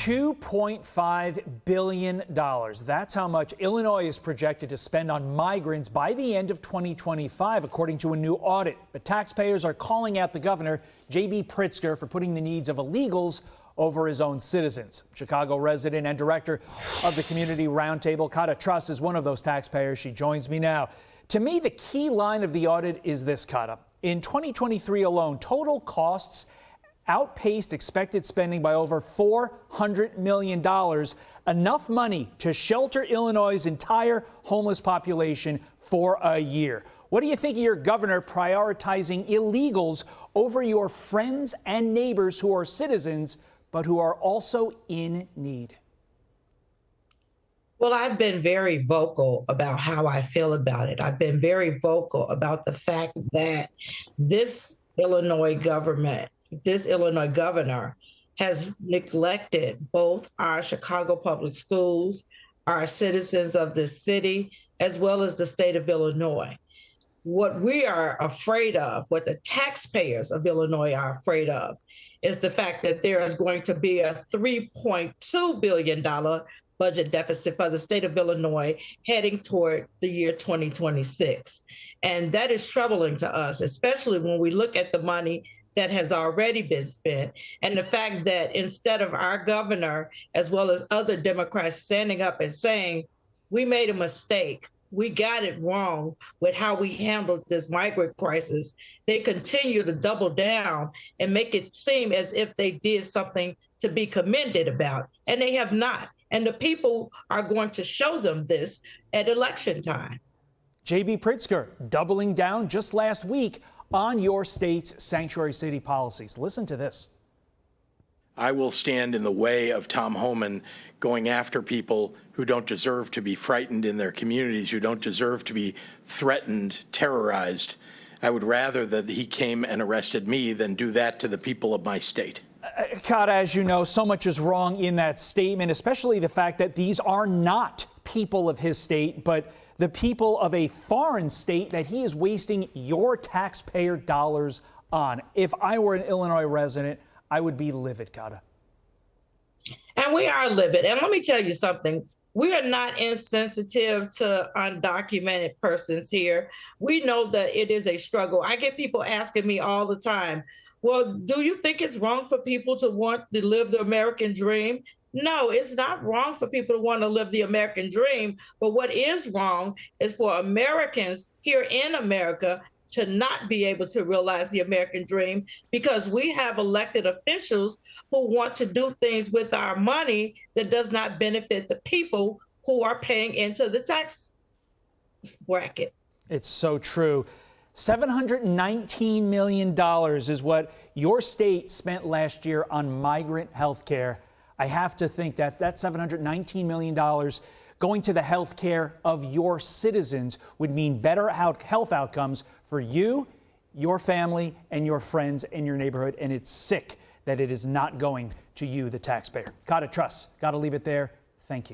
$2.5 billion. That's how much Illinois is projected to spend on migrants by the end of 2025, according to a new audit. But taxpayers are calling out the governor, J.B. Pritzker, for putting the needs of illegals over his own citizens. Chicago resident and director of the Community Roundtable, Cata Truss, is one of those taxpayers. She joins me now. To me, the key line of the audit is this, Cata. In 2023 alone, total costs outpaced expected spending by over $400 million, enough money to shelter Illinois' entire homeless population for a year. What do you think of your governor prioritizing illegals over your friends and neighbors who are citizens but who are also in need? Well, I've been very vocal about how I feel about it. I've been very vocal about the fact that this Illinois governor has neglected both our Chicago public schools, our citizens of this city, as well as the state of Illinois. What we are afraid of, what the taxpayers of Illinois are afraid of, is the fact that there is going to be a $3.2 billion budget deficit for the state of Illinois heading toward the year 2026. And that is troubling to us, especially when we look at the money that has already been spent, and the fact that instead of our governor, as well as other Democrats standing up and saying, we made a mistake, we got it wrong with how we handled this migrant crisis, they continue to double down and make it seem as if they did something to be commended about, and they have not. And the people are going to show them this at election time. J.B. Pritzker doubling down just last week on your state's sanctuary city policies. Listen to this. I will stand in the way of Tom Homan going after people who don't deserve to be frightened in their communities, who don't deserve to be threatened, terrorized. I would rather that he came and arrested me than do that to the people of my state. Cata, as you know, so much is wrong in that statement, especially the fact that these are not people of his state, but the people of a foreign state that he is wasting your taxpayer dollars on. If I were an Illinois resident, I would be livid, Cata. And we are livid. And let me tell you something. We are not insensitive to undocumented persons here. We know that it is a struggle. I get people asking me all the time, well, do you think it's wrong for people to want to live the American dream? No, it's not wrong for people to want to live the American dream. But what is wrong is for Americans here in America to not be able to realize the American dream, because we have elected officials who want to do things with our money that does not benefit the people who are paying into the tax bracket. It's so true. $719 million is what your state spent last year on migrant health care. I have to think that that $719 million going to the health care of your citizens would mean better health outcomes for you, your family, and your friends in your neighborhood. And it's sick that it is not going to you, the taxpayer. Cata Truss, got to leave it there.